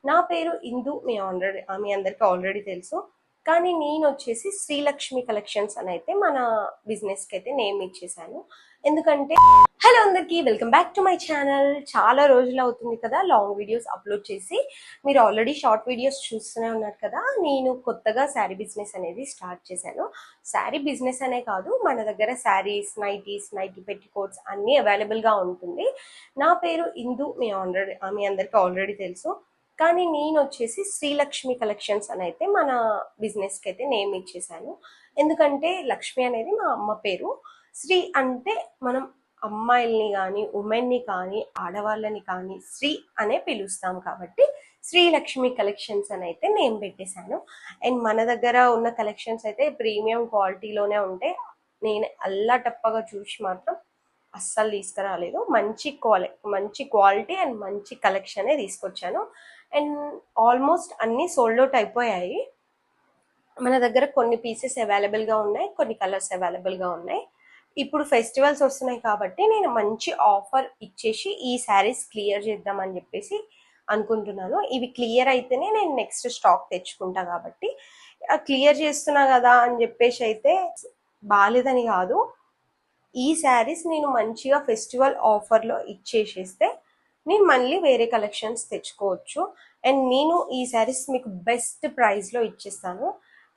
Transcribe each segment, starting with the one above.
నా పేరు ఇందు. మీ అందరికీ ఆల్రెడీ తెలుసు. కానీ నేను వచ్చేసి శ్రీలక్ష్మి కలెక్షన్స్ అని అయితే మన బిజినెస్కి అయితే నేమ్ ఇచ్చేసాను. ఎందుకంటే హలో అందరికీ, welcome back to my channel. చాలా రోజులు అవుతుంది కదా లాంగ్ వీడియోస్ అప్లోడ్ చేసి. మీరు ఆల్రెడీ షార్ట్ వీడియోస్ చూస్తూనే ఉన్నారు కదా. నేను కొత్తగా శారీ బిజినెస్ అనేది స్టార్ట్ చేశాను. శారీ బిజినెస్ అనే కాదు, మన దగ్గర శారీస్, నైటీ పెట్టికోట్స్ అన్నీ అవైలబుల్గా ఉంటుంది. నా పేరు ఇందు. మీ అందరికీ ఆల్రెడీ తెలుసు. కానీ నేను వచ్చేసి శ్రీలక్ష్మి కలెక్షన్స్ అని అయితే మన బిజినెస్కి అయితే నేమ్ ఇచ్చేసాను. ఎందుకంటే లక్ష్మి అనేది మా అమ్మ పేరు. శ్రీ అంటే మనం అమ్మాయిల్ని కానీ, ఉమెన్ని కానీ, ఆడవాళ్ళని కానీ శ్రీ అనే పిలుస్తాం కాబట్టి శ్రీలక్ష్మి కలెక్షన్స్ అని అయితే నేమ్ పెట్టేశాను. అండ్ మన దగ్గర ఉన్న కలెక్షన్స్ అయితే ప్రీమియం క్వాలిటీలోనే ఉంటాయి. నేను అల్లాటప్పగా చూసి మాత్రం అస్సలు తీసుకురాలేదు. మంచి క్వాలిటీ అండ్ మంచి కలెక్షనే తీసుకొచ్చాను. అండ్ ఆల్మోస్ట్ అన్నీ సోల్డ్ అవుట్ అయిపోయాయి. మన దగ్గర కొన్ని పీసెస్ అవైలబుల్గా ఉన్నాయి, కొన్ని కలర్స్ అవైలబుల్గా ఉన్నాయి. ఇప్పుడు ఫెస్టివల్స్ వస్తున్నాయి కాబట్టి నేను మంచి ఆఫర్ ఇచ్చేసి ఈ శారీస్ క్లియర్ చేద్దామని చెప్పేసి అనుకుంటున్నాను. ఇవి క్లియర్ అయితేనే నేను నెక్స్ట్ స్టాక్ తెచ్చుకుంటా కాబట్టి క్లియర్ చేస్తున్నా కదా అని చెప్పేసి అయితే బాగాలేదని కాదు. ఈ శారీస్ నేను మంచిగా ఫెస్టివల్ ఆఫర్లో ఇచ్చేసేస్తే నేను మళ్ళీ వేరే కలెక్షన్స్ తెచ్చుకోవచ్చు. అండ్ నేను ఈ శారీస్ మీకు బెస్ట్ ప్రైస్లో ఇచ్చేస్తాను.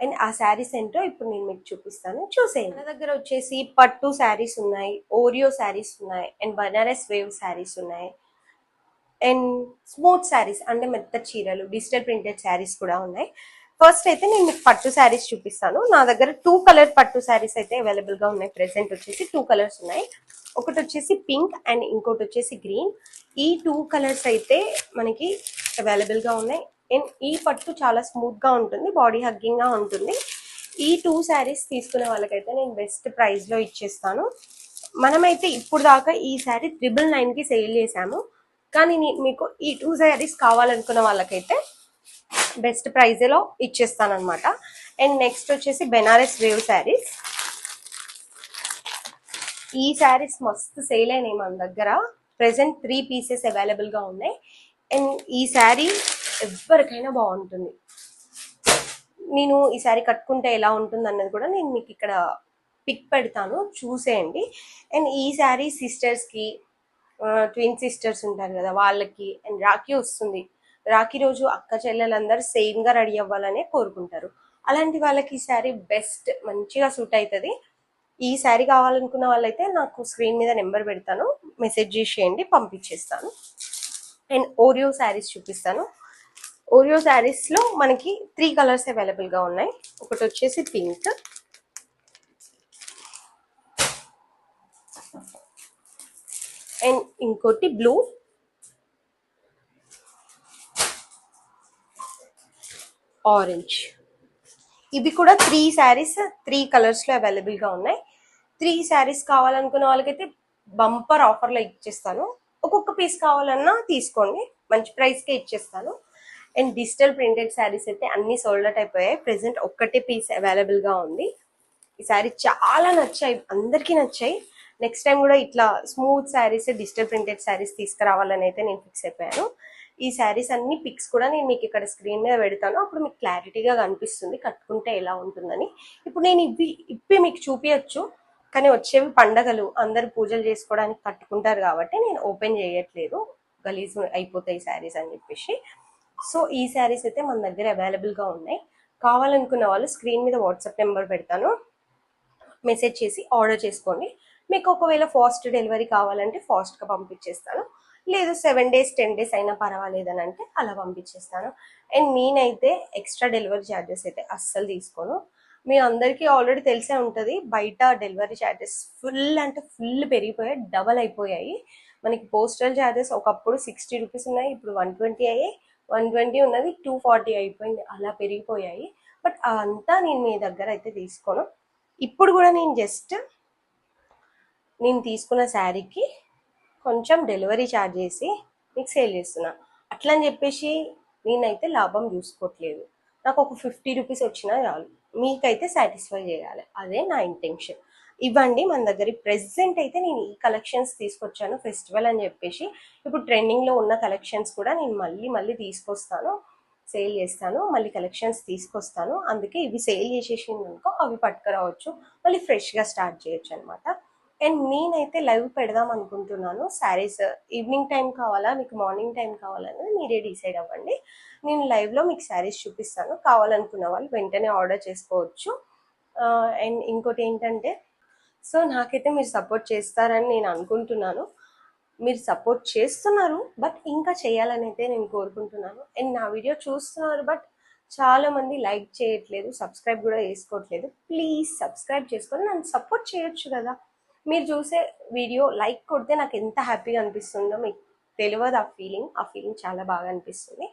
అండ్ ఆ శారీస్ ఏంటో ఇప్పుడు నేను మీకు చూపిస్తాను, చూసేయండి. మన దగ్గర వచ్చేసి పట్టు శారీస్ ఉన్నాయి, ఓరియో శారీస్ ఉన్నాయి, అండ్ బనారస్ వేవ్ శారీస్ ఉన్నాయి, అండ్ స్మూత్ శారీస్ అంటే మెత్త చీరలు, డిజిటల్ ప్రింటెడ్ శారీస్ కూడా ఉన్నాయి. ఫస్ట్ అయితే నేను మీకు పట్టు శారీస్ చూపిస్తాను. నా దగ్గర 2 కలర్ పట్టు శారీస్ అయితే అవైలబుల్గా ఉన్నాయి. ప్రెసెంట్ వచ్చేసి 2 కలర్స్ ఉన్నాయి. ఒకటి వచ్చేసి పింక్ అండ్ ఇంకోటి వచ్చేసి గ్రీన్. ఈ 2 కలర్స్ అయితే మనకి అవైలబుల్గా ఉన్నాయి. అండ్ ఈ పట్టు చాలా స్మూత్గా ఉంటుంది, బాడీ హగ్గింగ్గా ఉంటుంది. ఈ 2 శారీస్ తీసుకునే వాళ్ళకైతే నేను బెస్ట్ ప్రైస్లో ఇచ్చేస్తాను. మనమైతే ఇప్పుడు దాకా ఈ శారీ 999కి సేల్ చేసాము. కానీ మీకు ఈ 2 శారీస్ కావాలనుకున్న వాళ్ళకైతే బెస్ట్ ప్రైజ్లో ఇచ్చేస్తాను అనమాట. అండ్ నెక్స్ట్ వచ్చేసి బెనారస్ వేవ్ శారీస్. ఈ శారీస్ మస్తు సేల్ అయినాయి మన దగ్గర. ప్రెసెంట్ 3 పీసెస్ అవైలబుల్గా ఉన్నాయి. అండ్ ఈ శారీ ఎవరికైనా బాగుంటుంది. నేను ఈ శారీ కట్టుకుంటే ఎలా ఉంటుంది అన్నది కూడా నేను మీకు ఇక్కడ పిక్ పెడతాను, చూసేయండి. అండ్ ఈ శారీ సిస్టర్స్కి, ట్విన్ సిస్టర్స్ ఉంటారు కదా వాళ్ళకి, అండ్ రాఖీ వస్తుంది. రాఖీ రోజు అక్క చెల్లెలందరూ సేమ్గా రెడీ అవ్వాలనే కోరుకుంటారు. అలాంటి వాళ్ళకి ఈ శారీ బెస్ట్, మంచిగా సూట్ అవుతుంది. ఈ శారీ కావాలనుకున్న వాళ్ళైతే నాకు స్క్రీన్ మీద నెంబర్ పెడతాను, మెసేజ్ చేసేయండి, పంపించేస్తాను. అండ్ ఓరియో శారీస్ చూపిస్తాను. ఓరియో శారీస్లో మనకి 3 కలర్స్ అవైలబుల్గా ఉన్నాయి. ఒకటి వచ్చేసి పింక్, అండ్ ఇంకోటి బ్లూ, ఆరెంజ్. ఇవి కూడా 3 శారీస్ 3 కలర్స్లో అవైలబుల్గా ఉన్నాయి. 3 శారీస్ కావాలనుకున్న వాళ్ళకైతే బంపర్ ఆఫర్లో ఇచ్చేస్తాను. ఒక్కొక్క పీస్ కావాలన్నా తీసుకోండి, మంచి ప్రైస్కే ఇచ్చేస్తాను. అండ్ డిజిటల్ ప్రింటెడ్ శారీస్ అయితే అన్నీ సోల్డ్ అవుట్ అయిపోయాయి. ప్రెసెంట్ ఒక్కటే పీస్ అవైలబుల్గా ఉంది. ఈ శారీ చాలా నచ్చాయి, అందరికీ నచ్చాయి. నెక్స్ట్ టైం కూడా ఇట్లా smooth saris, digital printed saris తీసుకురావాలని అయితే నేను ఫిక్స్ అయిపోయాను. ఈ శారీస్ అన్ని పిక్స్ కూడా నేను మీకు ఇక్కడ స్క్రీన్ మీద పెడతాను, అప్పుడు మీకు క్లారిటీగా కనిపిస్తుంది కట్టుకుంటే ఎలా ఉంటుందని. ఇప్పుడు నేను ఇప్పి మీకు చూపించచ్చు, కానీ వచ్చేవి పండగలు, అందరు పూజలు చేసుకోవడానికి కట్టుకుంటారు కాబట్టి నేను ఓపెన్ చేయట్లేదు, గలీజ్ అయిపోతాయి శారీస్ అని చెప్పేసి. సో ఈ శారీస్ అయితే మన దగ్గర అవైలబుల్గా ఉన్నాయి. కావాలనుకున్న వాళ్ళు స్క్రీన్ మీద వాట్సాప్ నెంబర్ పెడతాను, మెసేజ్ చేసి ఆర్డర్ చేసుకోండి. మీకు ఒకవేళ ఫాస్ట్ డెలివరీ కావాలంటే ఫాస్ట్గా పంపించేస్తాను, లేదు 7 days 10 days అయినా పర్వాలేదని అంటే అలా పంపించేస్తాను. అండ్ నేనైతే ఎక్స్ట్రా డెలివరీ ఛార్జెస్ అయితే అస్సలు తీసుకోను. మీ అందరికీ ఆల్రెడీ తెలిసే ఉంటుంది, బయట డెలివరీ ఛార్జెస్ ఫుల్ అంటే ఫుల్ పెరిగిపోయాయి, డబల్ అయిపోయాయి. మనకి పోస్టల్ ఛార్జెస్ ఒకప్పుడు 60 రూపీస్ ఉన్నాయి, ఇప్పుడు 120 అయ్యాయి. 120 ఉన్నది 240 అయిపోయింది, అలా పెరిగిపోయాయి. బట్ అంతా నేను మీ దగ్గర అయితే తీసుకోను. ఇప్పుడు కూడా నేను జస్ట్ నేను తీసుకున్న శారీకి కొంచెం డెలివరీ ఛార్జ్ చేసి మీకు సేల్ చేస్తున్నా. అట్లా అని చెప్పేసి నేనైతే లాభం చూసుకోవట్లేదు. నాకు ఒక 50 రూపీస్ వచ్చినా చాలు, మీకైతే సాటిస్ఫై చేయాలి, అదే నా ఇంటెన్షన్. ఇవ్వండి మన దగ్గర. ప్రెసెంట్ అయితే నేను ఈ కలెక్షన్స్ తీసుకొచ్చాను ఫెస్టివల్ అని చెప్పేసి. ఇప్పుడు ట్రెండింగ్లో ఉన్న కలెక్షన్స్ కూడా నేను మళ్ళీ మళ్ళీ తీసుకొస్తాను, సేల్ చేస్తాను, మళ్ళీ కలెక్షన్స్ తీసుకొస్తాను. అందుకే ఇవి సేల్ చేసేసింది అనుకో అవి పట్టుకురావచ్చు, మళ్ళీ ఫ్రెష్గా స్టార్ట్ చేయొచ్చు అనమాట. అండ్ నేనైతే లైవ్ పెడదాం అనుకుంటున్నాను శారీస్. ఈవినింగ్ టైం కావాలా మీకు మార్నింగ్ టైం కావాలనేది మీరే డిసైడ్ అవ్వండి. నేను లైవ్లో మీకు శారీస్ చూపిస్తాను, కావాలనుకున్న వాళ్ళు వెంటనే ఆర్డర్ చేసుకోవచ్చు. అండ్ ఇంకోటి ఏంటంటే, సో నాకైతే మీరు సపోర్ట్ చేస్తారని నేను అనుకుంటున్నాను. మీరు సపోర్ట్ చేస్తున్నారు, బట్ ఇంకా చేయాలని అయితే నేను కోరుకుంటున్నాను. అండ్ నా వీడియో చూస్తున్నారు, బట్ చాలామంది లైక్ చేయట్లేదు, సబ్స్క్రైబ్ కూడా చేసుకోవట్లేదు. ప్లీజ్ సబ్స్క్రైబ్ చేసుకొని నన్ను సపోర్ట్ చేయొచ్చు కదా. మీరు చూసే వీడియో లైక్ కొడితే నాకు ఎంత హ్యాపీగా అనిపిస్తుందో మీకు తెలియదు. ఆ ఫీలింగ్ చాలా బాగా అనిపిస్తుంది.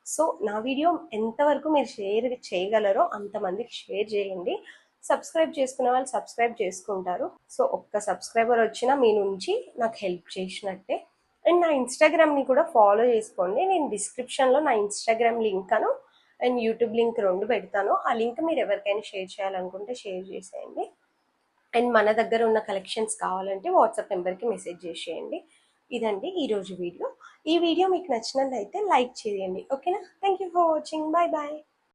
సో నా వీడియో ఎంతవరకు మీరు షేర్ చేయగలరో అంతమందికి షేర్ చేయండి. సబ్స్క్రైబ్ చేసుకునే వాళ్ళు సబ్స్క్రైబ్ చేసుకుంటారు. సో ఒక్క సబ్స్క్రైబర్ వచ్చినా మీ నుంచి నాకు హెల్ప్ చేసినట్టే. అండ్ నా ఇన్స్టాగ్రామ్ని కూడా ఫాలో చేసుకోండి. నేను డిస్క్రిప్షన్లో నా Instagram link and YouTube link 2 పెడతాను. ఆ లింక్ మీరు ఎవరికైనా షేర్ చేయాలనుకుంటే షేర్ చేసేయండి. అండ్ మన దగ్గర ఉన్న కలెక్షన్స్ కావాలంటే వాట్సాప్ నెంబర్కి మెసేజ్ చేసేయండి. ఇదండి ఈరోజు వీడియో. ఈ వీడియో మీకు నచ్చినట్లయితే లైక్ చేయండి, ఓకేనా? Thank you for watching. Bye bye.